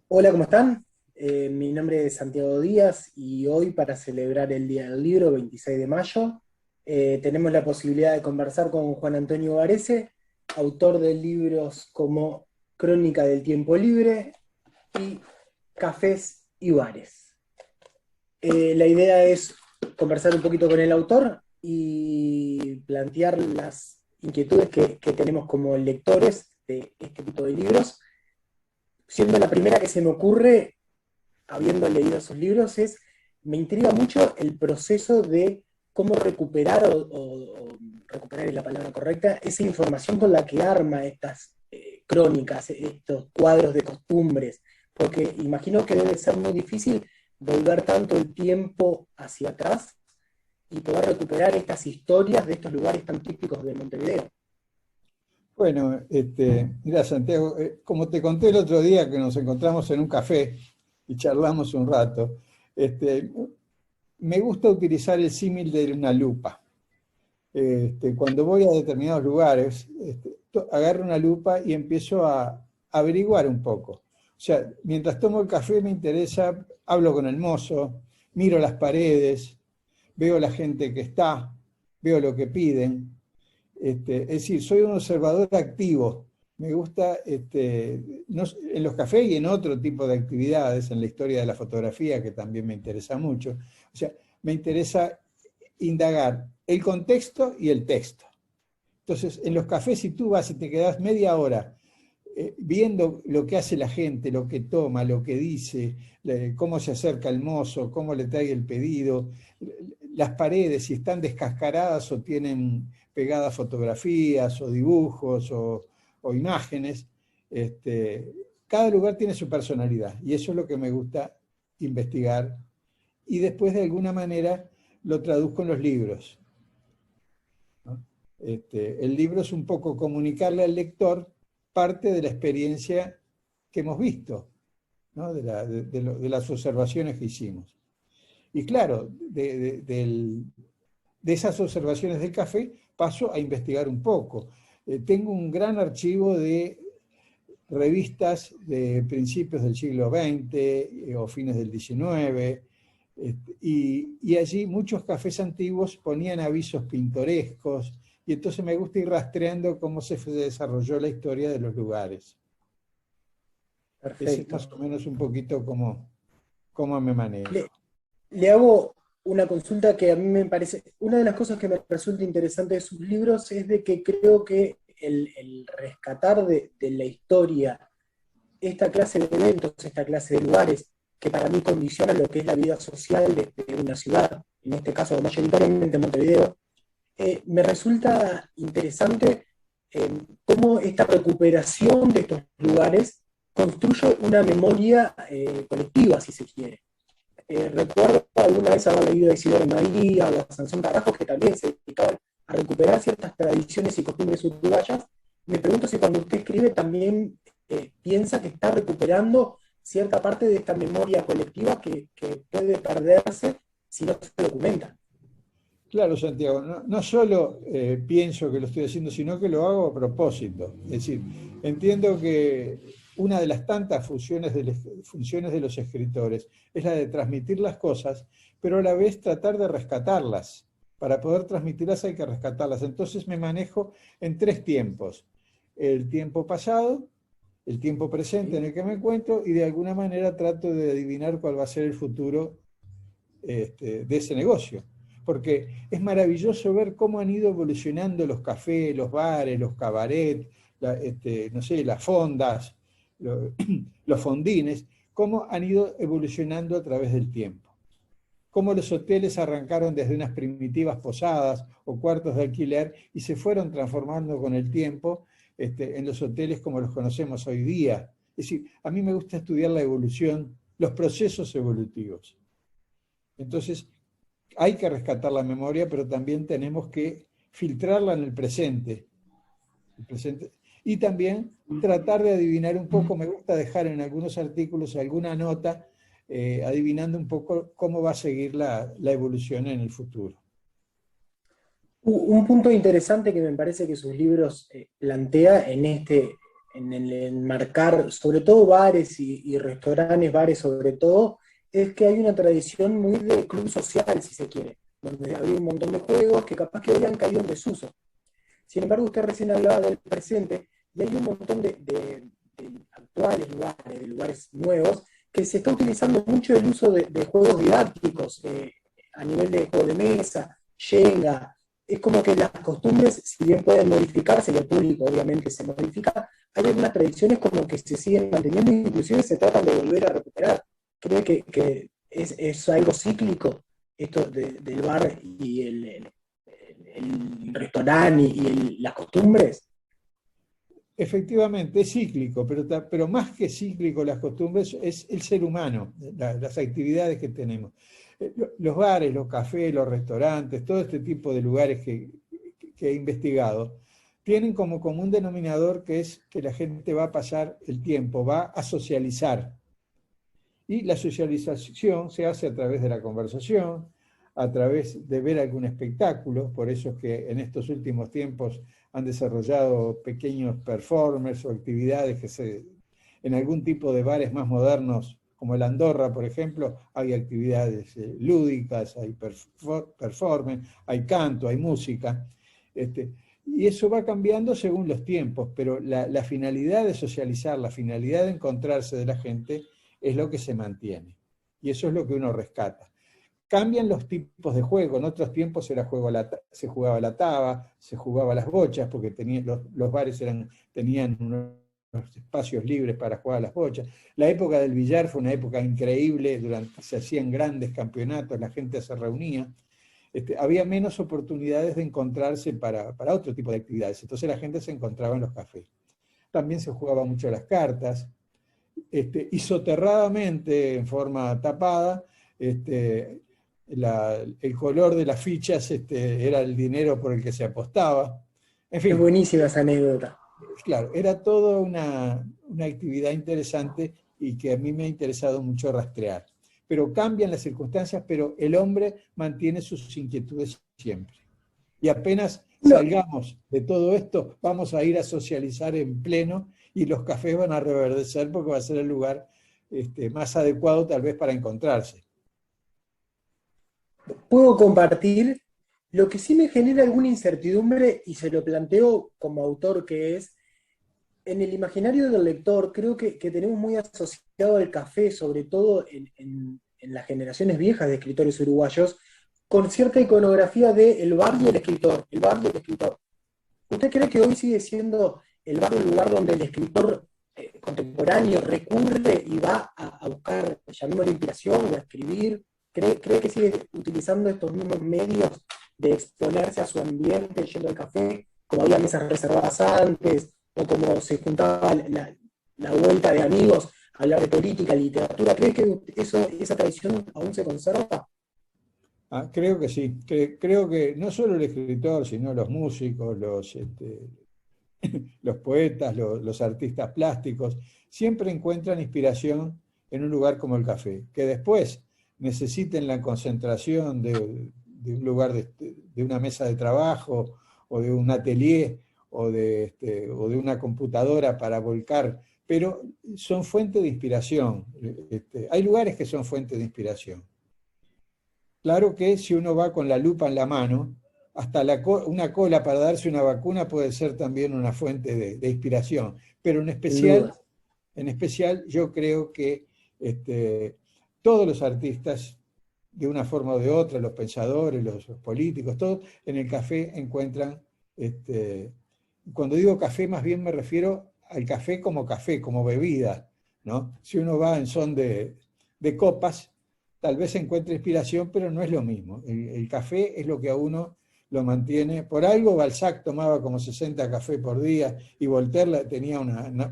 Hola, ¿cómo están? Mi nombre es Santiago Díaz y hoy para celebrar el Día del Libro, 26 de mayo, tenemos la posibilidad de conversar con Juan Antonio Varese, autor de libros como Crónica del Tiempo Libre y Cafés y Bares. La idea es conversar un poquito con el autor y plantear las inquietudes que tenemos como lectores de este tipo de libros, siendo la primera que se me ocurre habiendo leído esos libros, me intriga mucho el proceso de cómo recuperar, o recuperar es la palabra correcta, esa información con la que arma estas crónicas, estos cuadros de costumbres, porque imagino que debe ser muy difícil volver tanto el tiempo hacia atrás y poder recuperar estas historias de estos lugares tan típicos de Montevideo. Bueno, mira, Santiago, como te conté el otro día que nos encontramos en un café y charlamos un rato, este, me gusta utilizar el símil de una lupa. Cuando voy a determinados lugares, agarro una lupa y empiezo a averiguar un poco. O sea, mientras tomo el café me interesa, hablo con el mozo, miro las paredes, veo la gente que está, veo lo que piden. Es decir, soy un observador activo. Me gusta, en los cafés y en otro tipo de actividades, en la historia de la fotografía, que también me interesa mucho. O sea, me interesa indagar el contexto y el texto. Entonces, en los cafés, si tú vas y te quedas media hora viendo lo que hace la gente, lo que toma, lo que dice, cómo se acerca el mozo, cómo le trae el pedido, las paredes, si están descascaradas o tienen pegadas fotografías o dibujos o imágenes, cada lugar tiene su personalidad y eso es lo que me gusta investigar y después de alguna manera lo traduzco en los libros, ¿no? El libro es un poco comunicarle al lector parte de la experiencia que hemos visto, ¿no? De las observaciones que hicimos. Y claro, de esas observaciones del café paso a investigar un poco. Tengo un gran archivo de revistas de principios del siglo XX o fines del XIX, y allí muchos cafés antiguos ponían avisos pintorescos, y entonces me gusta ir rastreando cómo se desarrolló la historia de los lugares. Ese es más Perfecto. o menos un poquito cómo me Le, manejo. le hago una consulta que a mí me parece, una de las cosas que me resulta interesante de sus libros es de que creo que el rescatar de la historia esta clase de eventos, esta clase de lugares, que para mí condicionan lo que es la vida social de una ciudad, en este caso mayoritariamente Montevideo, me resulta interesante cómo esta recuperación de estos lugares construye una memoria colectiva, si se quiere. Recuerdo alguna vez haber leído a Isidoro María o a Sansón Carrasco que también se dedicaban a recuperar ciertas tradiciones y costumbres uruguayas. Me pregunto si cuando usted escribe también piensa que está recuperando cierta parte de esta memoria colectiva que puede perderse si no se documenta. Claro, Santiago, no solo pienso que lo estoy haciendo, sino que lo hago a propósito. Es decir, entiendo que una de las tantas funciones de los escritores es la de transmitir las cosas, pero a la vez tratar de rescatarlas. Para poder transmitirlas hay que rescatarlas. Entonces me manejo en tres tiempos. El tiempo pasado, el tiempo presente en ¿Sí? el que me encuentro y de alguna manera trato de adivinar cuál va a ser el futuro de ese negocio. Porque es maravilloso ver cómo han ido evolucionando los cafés, los bares, los cabarets, no sé, las fondas, los fondines, cómo han ido evolucionando a través del tiempo. Cómo los hoteles arrancaron desde unas primitivas posadas o cuartos de alquiler y se fueron transformando con el tiempo en los hoteles como los conocemos hoy día. Es decir, a mí me gusta estudiar la evolución, los procesos evolutivos. Entonces, hay que rescatar la memoria, pero también tenemos que filtrarla en el presente y también tratar de adivinar un poco, me gusta dejar en algunos artículos alguna nota, adivinando un poco cómo va a seguir la evolución en el futuro. Un punto interesante que me parece que sus libros plantea en el enmarcar, sobre todo bares y restaurantes, bares sobre todo, es que hay una tradición muy de club social, si se quiere, donde había un montón de juegos que capaz que hoy han caído en desuso. Sin embargo, usted recién hablaba del presente, y hay un montón de actuales lugares, de lugares nuevos, que se está utilizando mucho el uso de juegos didácticos, a nivel de juego de mesa, Jenga. Es como que las costumbres, si bien pueden modificarse, y el público obviamente se modifica, hay algunas tradiciones como que se siguen manteniendo, inclusive se tratan de volver a recuperar. ¿Cree que es algo cíclico esto del bar y el restaurante y las costumbres? Efectivamente, es cíclico, pero más que cíclico las costumbres es el ser humano, las actividades que tenemos. Los bares, los cafés, los restaurantes, todo este tipo de lugares que he investigado, tienen como común denominador que es que la gente va a pasar el tiempo, va a socializar. Y la socialización se hace a través de la conversación, a través de ver algún espectáculo, por eso es que en estos últimos tiempos han desarrollado pequeños performers o actividades en algún tipo de bares más modernos, como el Andorra, por ejemplo, hay actividades lúdicas, hay performance, hay canto, hay música. Y eso va cambiando según los tiempos, pero la finalidad de socializar, la finalidad de encontrarse de la gente es lo que se mantiene. Y eso es lo que uno rescata. Cambian los tipos de juego. En otros tiempos se jugaba la taba, se jugaba las bochas, porque los bares tenían unos espacios libres para jugar a las bochas. La época del billar fue una época increíble, se hacían grandes campeonatos, la gente se reunía. Había menos oportunidades de encontrarse para otro tipo de actividades. Entonces la gente se encontraba en los cafés. También se jugaba mucho las cartas. Y soterradamente, en forma tapada, el color de las fichas era el dinero por el que se apostaba. En Es fin, buenísima esa anécdota. claro, era toda una actividad interesante y que a mí me ha interesado mucho rastrear. Pero cambian las circunstancias, pero el hombre mantiene sus inquietudes siempre. Y apenas No, salgamos de todo esto, vamos a ir a socializar en pleno y los cafés van a reverdecer porque va a ser el lugar más adecuado tal vez para encontrarse. puedo compartir. Lo que sí me genera alguna incertidumbre, y se lo planteo como autor, que es, en el imaginario del lector, creo que tenemos muy asociado al café, sobre todo en las generaciones viejas de escritores uruguayos, con cierta iconografía de el bar y el escritor, el bar y el escritor. ¿Usted cree que hoy sigue siendo el bar el lugar donde el escritor contemporáneo recurre y va a buscar, llamémoslo inspiración o a escribir? ¿Cree que sigue utilizando estos mismos medios de exponerse a su ambiente yendo al café, como había mesas reservadas antes, o como se juntaba la vuelta de amigos a hablar de política, literatura? ¿Cree que esa tradición aún se conserva? Creo que sí, creo que no solo el escritor, sino los músicos, los poetas, los artistas plásticos, siempre encuentran inspiración en un lugar como el café, que después necesiten la concentración de un lugar, de una mesa de trabajo, o de un atelier, o de una computadora para volcar, pero son fuente de inspiración. Hay lugares que son fuente de inspiración. Claro que si uno va con la lupa en la mano, hasta una cola para darse una vacuna puede ser también una fuente de inspiración, pero Sin duda. en especial yo creo que todos los artistas, de una forma o de otra, los pensadores, los políticos, todos en el café encuentran, cuando digo café más bien me refiero al café, como bebida, ¿no? Si uno va en son de copas, tal vez encuentre inspiración, pero no es lo mismo. El café es lo que a uno lo mantiene. Por algo Balzac tomaba como 60 cafés por día y Voltaire tenía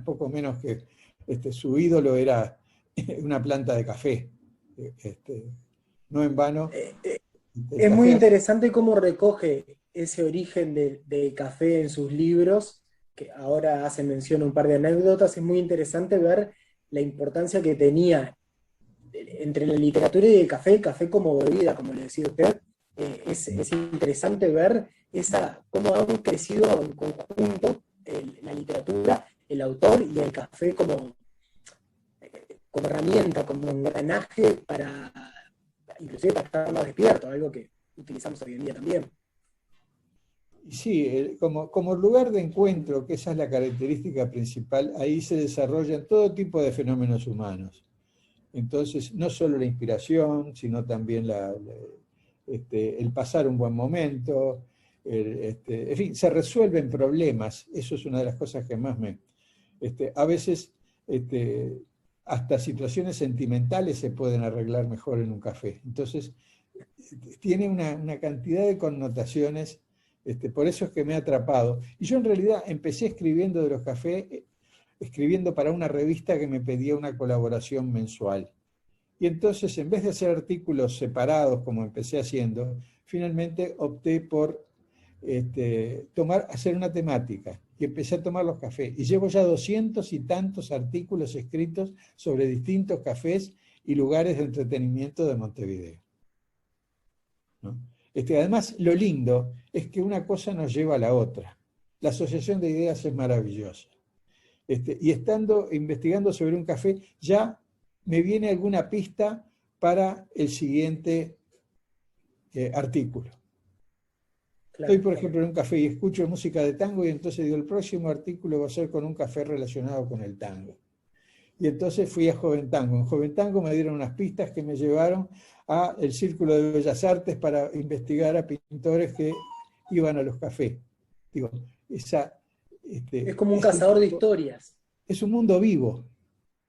poco menos que su ídolo era una planta de café. No en vano, el Es muy café. interesante cómo recoge ese origen del café en sus libros, que ahora hace mención a un par de anécdotas. Es muy interesante ver la importancia que tenía entre la literatura y el café como bebida, como le decía usted. Es interesante ver cómo han crecido en conjunto la literatura el autor y el café como herramienta, como engranaje para, inclusive para estar más despierto, algo que utilizamos hoy en día también. Y sí, como lugar de encuentro, que esa es la característica principal, ahí se desarrollan todo tipo de fenómenos humanos. Entonces, no solo la inspiración, sino también el pasar un buen momento, en fin, se resuelven problemas, eso es una de las cosas que más a veces, hasta situaciones sentimentales se pueden arreglar mejor en un café. Entonces, tiene una cantidad de connotaciones, por eso es que me ha atrapado. Y yo en realidad empecé escribiendo de los cafés, escribiendo para una revista que me pedía una colaboración mensual. Y entonces, en vez de hacer artículos separados, como empecé haciendo, finalmente opté por hacer una temática. Y empecé a tomar los cafés. Y llevo ya 200 y tantos artículos escritos sobre distintos cafés y lugares de entretenimiento de Montevideo, ¿no? Además, lo lindo es que una cosa nos lleva a la otra. La asociación de ideas es maravillosa. Y investigando sobre un café, ya me viene alguna pista para el siguiente artículo. Claro. Estoy, por ejemplo, en un café y escucho música de tango y entonces digo, el próximo artículo va a ser con un café relacionado con el tango. Y entonces fui a Joven Tango. En Joven Tango me dieron unas pistas que me llevaron al Círculo de Bellas Artes para investigar a pintores que iban a los cafés. Digo, es como un cazador de historias. Es un mundo vivo,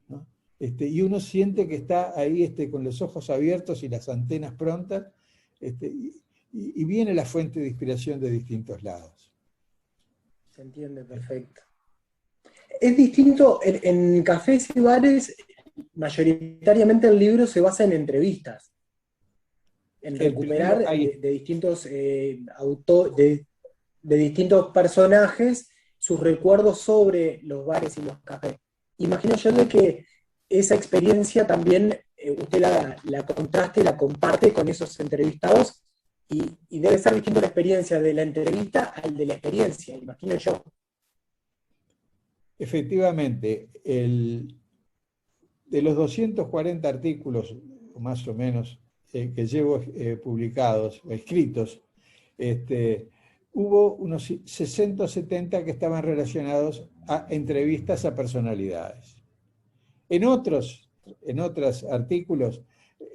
¿no? Y uno siente que está ahí con los ojos abiertos y las antenas prontas, y viene la fuente de inspiración de distintos lados. Se entiende, perfecto. Es distinto, en cafés y bares, mayoritariamente el libro se basa en entrevistas, en recuperar de distintos autores, de distintos personajes, sus recuerdos sobre los bares y los cafés. Imagino yo de que esa experiencia también usted la contraste, la comparte con esos entrevistados, y debe ser distinta la experiencia de la entrevista al de la experiencia, imagino yo. Efectivamente, de los 240 artículos, más o menos, que llevo publicados o escritos, hubo unos 60 o 70 que estaban relacionados a entrevistas a personalidades. En otros artículos,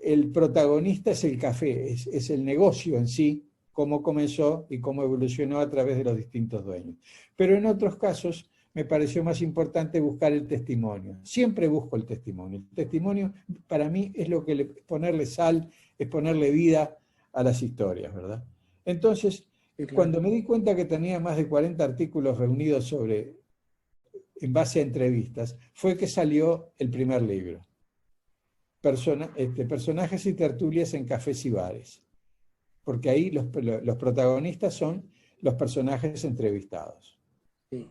el protagonista es el café, es el negocio en sí, cómo comenzó y cómo evolucionó a través de los distintos dueños. Pero en otros casos me pareció más importante buscar el testimonio. Siempre busco el testimonio. El testimonio para mí es lo que ponerle sal, es ponerle vida a las historias, ¿verdad? Entonces, cuando me di cuenta que tenía más de 40 artículos reunidos en base a entrevistas, fue que salió el primer libro. Personajes y tertulias en cafés y bares. Porque ahí los protagonistas son los personajes entrevistados. Sí.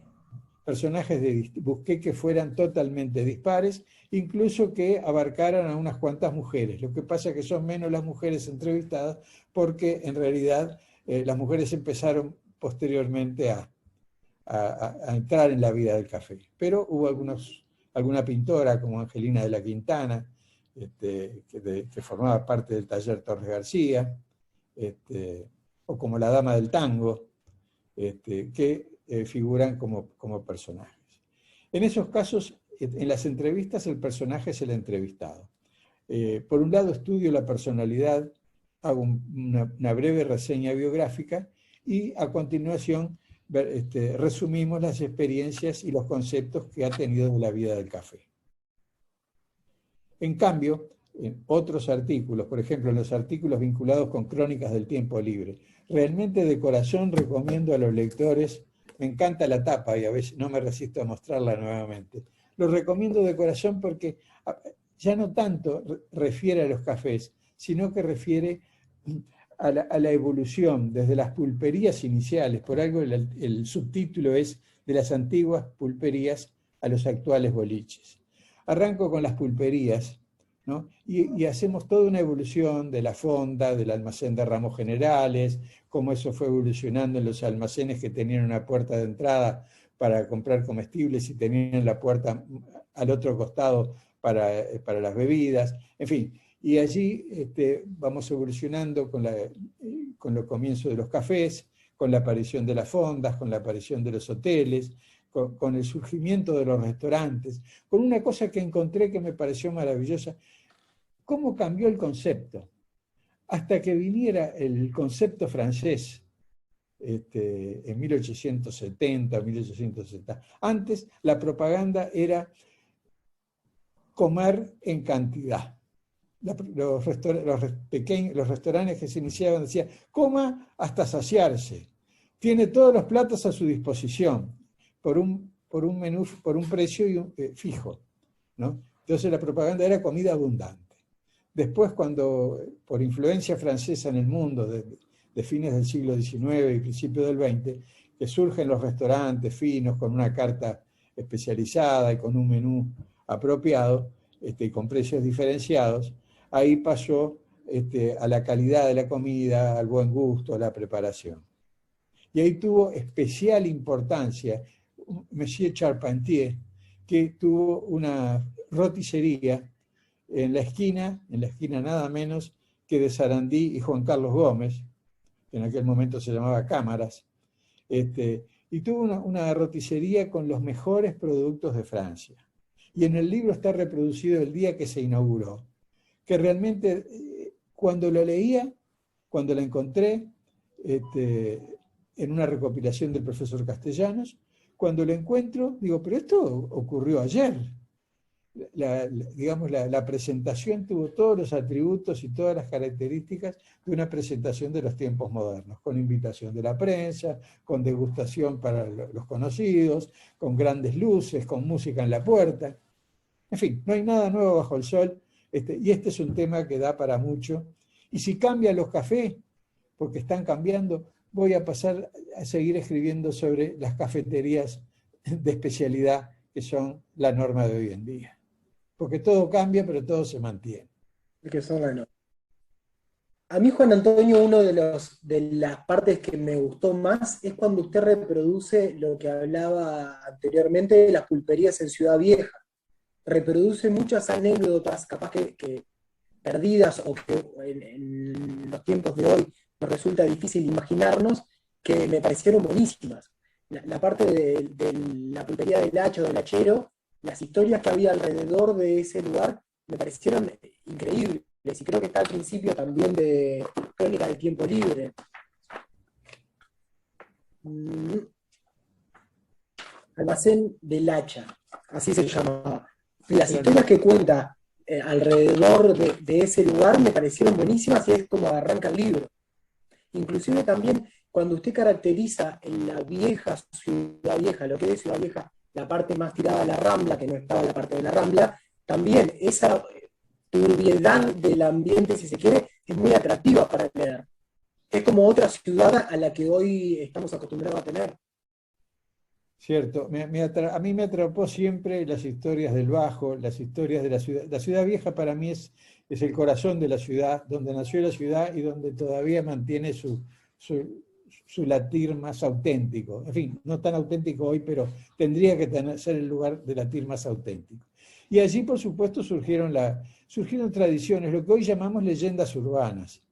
Busqué que fueran totalmente dispares, incluso que abarcaran a unas cuantas mujeres. Lo que pasa es que son menos las mujeres entrevistadas, porque en realidad las mujeres empezaron posteriormente a entrar en la vida del café. Pero hubo alguna pintora como Angelina de la Quintana, que formaba parte del taller Torres García, o como la Dama del Tango, que figuran como personajes. En esos casos, en las entrevistas, el personaje es el entrevistado. Por un lado, estudio la personalidad, hago una breve reseña biográfica y a continuación resumimos las experiencias y los conceptos que ha tenido de la vida del café. En cambio, en otros artículos, por ejemplo, en los artículos vinculados con crónicas del tiempo libre, realmente de corazón recomiendo a los lectores, me encanta la tapa y a veces no me resisto a mostrarla nuevamente, lo recomiendo de corazón porque ya no tanto refiere a los cafés, sino que refiere a la evolución desde las pulperías iniciales, por algo el subtítulo es de las antiguas pulperías a los actuales boliches. Arranco con las pulperías, ¿no? Y hacemos toda una evolución de la fonda, del almacén de ramos generales, cómo eso fue evolucionando en los almacenes que tenían una puerta de entrada para comprar comestibles y tenían la puerta al otro costado para las bebidas, en fin. Y allí vamos evolucionando con los comienzos de los cafés, con la aparición de las fondas, con la aparición de los hoteles, con el surgimiento de los restaurantes, con una cosa que encontré que me pareció maravillosa, cómo cambió el concepto. Hasta que viniera el concepto francés, en 1870, 1860. Antes la propaganda era comer en cantidad. Los restaurantes que se iniciaban decían, coma hasta saciarse. Tiene todos los platos a su disposición, por un menú, por un precio fijo, ¿no? Entonces la propaganda era comida abundante. Después, cuando, por influencia francesa en el mundo, de fines del siglo XIX y principios del XX, que surgen los restaurantes finos con una carta especializada y con un menú apropiado, con precios diferenciados, ahí pasó a la calidad de la comida, al buen gusto, a la preparación. Y ahí tuvo especial importancia Monsieur Charpentier, que tuvo una roticería en la esquina nada menos que de Sarandí y Juan Carlos Gómez, que en aquel momento se llamaba Cámaras, y tuvo una roticería con los mejores productos de Francia. Y en el libro está reproducido el día que se inauguró, que realmente cuando lo leía, cuando lo encontré en una recopilación del profesor Castellanos, cuando lo encuentro, digo, pero esto ocurrió ayer. La presentación tuvo todos los atributos y todas las características de una presentación de los tiempos modernos, con invitación de la prensa, con degustación para los conocidos, con grandes luces, con música en la puerta. En fin, no hay nada nuevo bajo el sol, y este es un tema que da para mucho. Y si cambian los cafés, porque están cambiando, voy a pasar a seguir escribiendo sobre las cafeterías de especialidad, que son la norma de hoy en día. Porque todo cambia, pero todo se mantiene. Que son la norma. A mí, Juan Antonio, uno de las partes que me gustó más es cuando usted reproduce lo que hablaba anteriormente de las pulperías en Ciudad Vieja. Reproduce muchas anécdotas, capaz que perdidas o que en los tiempos de hoy nos resulta difícil imaginarnos, que me parecieron buenísimas. La parte de la pulpería del Hacho, del Hachero, las historias que había alrededor de ese lugar me parecieron increíbles, y creo que está al principio también de Crónica del Tiempo Libre. Almacén del Hacha, así se llamaba. Las historias que cuenta alrededor de ese lugar me parecieron buenísimas, y es como arranca el libro. Inclusive también cuando usted caracteriza en la vieja Ciudad Vieja, lo que es Ciudad Vieja, la parte más tirada a la Rambla, que no estaba la parte de la Rambla, también esa turbiedad del ambiente, si se quiere, es muy atractiva para leer. Es como otra ciudad a la que hoy estamos acostumbrados a tener. Cierto, a mí me atrapó siempre las historias del Bajo, las historias de la ciudad. La Ciudad Vieja para mí es el corazón de la ciudad, donde nació la ciudad y donde todavía mantiene su latir más auténtico. En fin, no tan auténtico hoy, pero tendría que ser el lugar de latir más auténtico. Y allí, por supuesto, surgieron tradiciones, lo que hoy llamamos leyendas urbanas.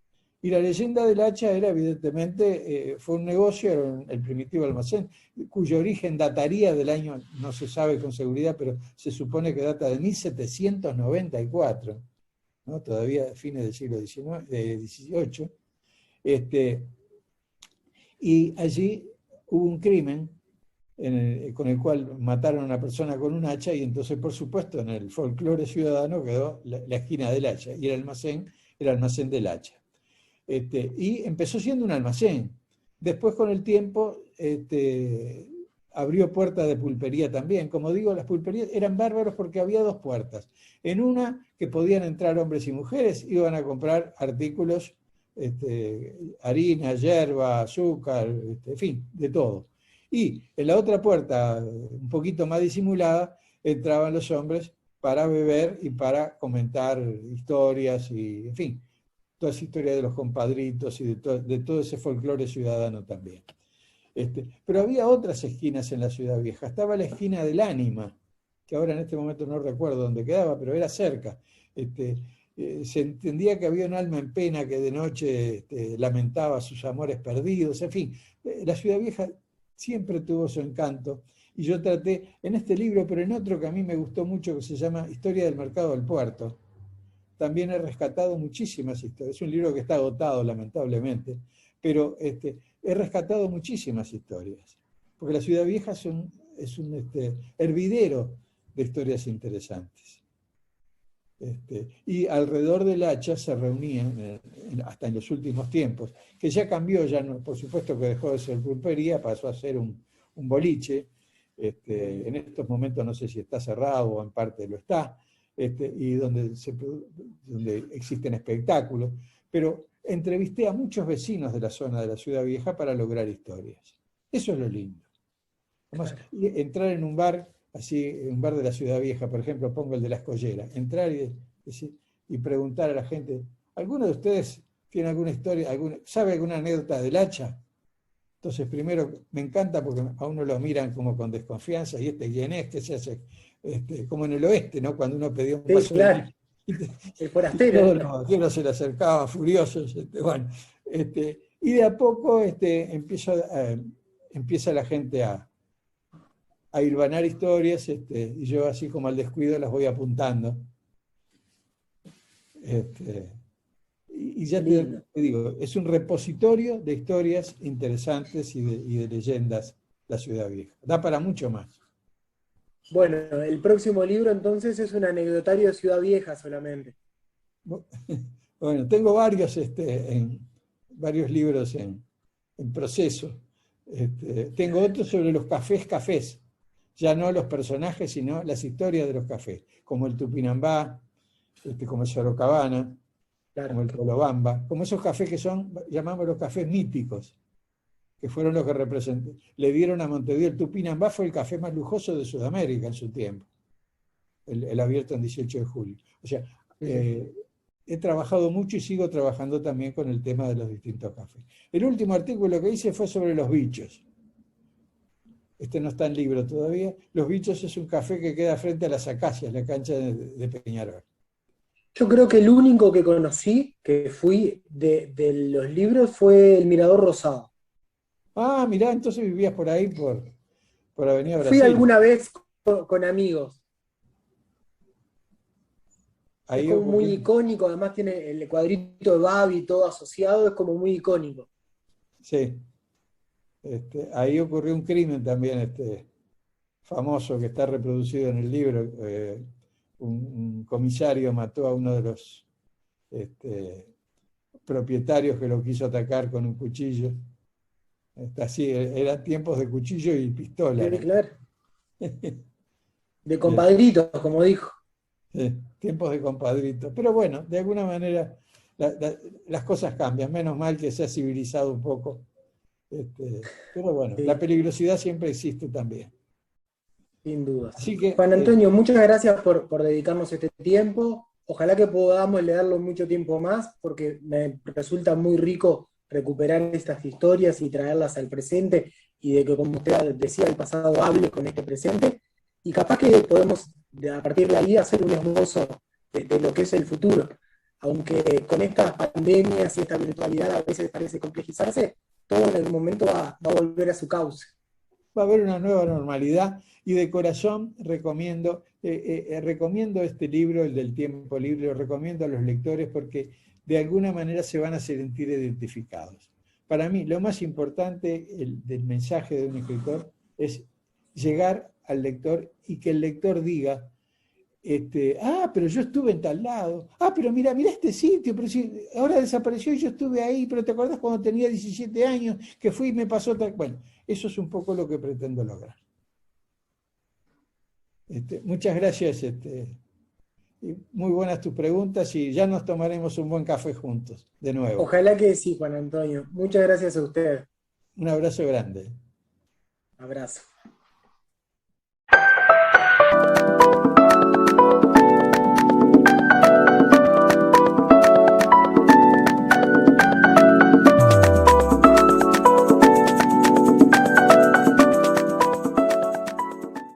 Y la leyenda del Hacha era, evidentemente, fue un negocio, era el primitivo almacén, cuyo origen dataría del año, no se sabe con seguridad, pero se supone que data de 1794, ¿no? Todavía fines del siglo XVIII. Y allí hubo un crimen con el cual mataron a una persona con un hacha, y entonces, por supuesto, en el folclore ciudadano quedó la esquina del hacha, y el almacén del hacha. Y empezó siendo un almacén. Después, con el tiempo, abrió puertas de pulpería también. Como digo, las pulperías eran bárbaros porque había dos puertas. En una, que podían entrar hombres y mujeres, iban a comprar artículos, harina, yerba, azúcar, en fin, de todo. Y en la otra puerta, un poquito más disimulada, entraban los hombres para beber y para comentar historias y, en fin, toda esa historia de los compadritos y de todo ese folclore ciudadano también. Pero había otras esquinas en la Ciudad Vieja. Estaba la esquina del Ánima, que ahora en este momento no recuerdo dónde quedaba, pero era cerca. Se entendía que había un alma en pena que de noche lamentaba sus amores perdidos. En fin, la Ciudad Vieja siempre tuvo su encanto. Y yo traté, en este libro, pero en otro que a mí me gustó mucho, que se llama Historia del Mercado del Puerto, también he rescatado muchísimas historias. Es un libro que está agotado, lamentablemente, pero he rescatado muchísimas historias. Porque la Ciudad Vieja es un hervidero de historias interesantes. Y alrededor del Hacha se reunían, hasta en los últimos tiempos, que ya cambió, ya no, por supuesto que dejó de ser pulpería, pasó a ser un boliche. En estos momentos no sé si está cerrado o en parte lo está, y donde existen espectáculos, pero entrevisté a muchos vecinos de la zona de la Ciudad Vieja para lograr historias. Eso es lo lindo. Además, entrar en un bar, así, un bar de la Ciudad Vieja, por ejemplo, pongo el de la Escollera, entrar y preguntar a la gente, ¿alguno de ustedes tiene alguna historia, sabe alguna anécdota del Hacha? Entonces, primero, me encanta porque a uno lo miran como con desconfianza, y quién es, que se hace, como en el oeste, ¿no? Cuando uno pedía un Sí, vaso de claro, leche, el y todos forastero. los vaqueros se le acercaban furiosos. Bueno, y de a poco empieza la gente a hilvanar historias, y yo así como al descuido las voy apuntando. Y ya Lindo. te digo, es un repositorio de historias interesantes y de leyendas la Ciudad Vieja. Da para mucho más. Bueno, el próximo libro entonces es un anecdotario de Ciudad Vieja solamente. Bueno, tengo varios libros en proceso. Tengo otros sobre los cafés, ya no los personajes, sino las historias de los cafés, como el Tupinambá, como el Sorocabana, como Claro. el Colobamba, como esos cafés que llamamos los cafés míticos, que fueron los que le dieron a Montevideo. El Tupinambá fue el café más lujoso de Sudamérica en su tiempo, el abierto en 18 de julio. O sea, Sí, sí. he trabajado mucho y sigo trabajando también con el tema de los distintos cafés. El último artículo que hice fue sobre los bichos. No está en libro todavía. Los bichos es un café que queda frente a las Acacias, la cancha de Peñarol. Yo creo que el único que conocí, que fui de los libros, fue El Mirador Rosado. Ah, mirá, entonces vivías por ahí, por Avenida Fui Brasil. alguna vez con amigos. Es Ahí como muy ocurrió. icónico, además tiene el cuadrito de Babi todo asociado, es como muy icónico. Sí. Ahí ocurrió un crimen también, famoso que está reproducido en el libro. Un comisario mató a uno de los propietarios que lo quiso atacar con un cuchillo. Así, eran tiempos de cuchillo y pistola, Sí, ¿no? claro. De Eh, compadritos, como dijo. Tiempos de compadrito. Pero bueno, de alguna manera las cosas cambian. Menos mal que se ha civilizado un poco. Pero bueno, la Sí, peligrosidad siempre existe también. sin dudas. Así que, Juan Antonio, muchas gracias por dedicarnos este tiempo. Ojalá que podamos leerlo mucho tiempo más, porque me resulta muy rico recuperar estas historias y traerlas al presente y de que, como usted decía, el pasado hable con este presente. Y capaz que podemos, a partir de ahí, hacer un esbozo de lo que es el futuro. Aunque con estas pandemias y esta virtualidad a veces parece complejizarse, todo en algún momento va a volver a su cauce. va a haber una nueva normalidad y de corazón recomiendo este libro, el del tiempo libre, lo recomiendo a los lectores porque de alguna manera se van a sentir identificados. Para mí, lo más importante del mensaje de un escritor es llegar al lector y que el lector diga, pero yo estuve en tal lado, pero mira este sitio, pero si ahora desapareció y yo estuve ahí, pero ¿te acordás cuando tenía 17 años que fui y me pasó tal? Bueno, eso es un poco lo que pretendo lograr. Muchas gracias, y muy buenas tus preguntas y ya nos tomaremos un buen café juntos, de nuevo. Ojalá que sí, Juan Antonio. Muchas gracias a usted. Un abrazo grande. Abrazo.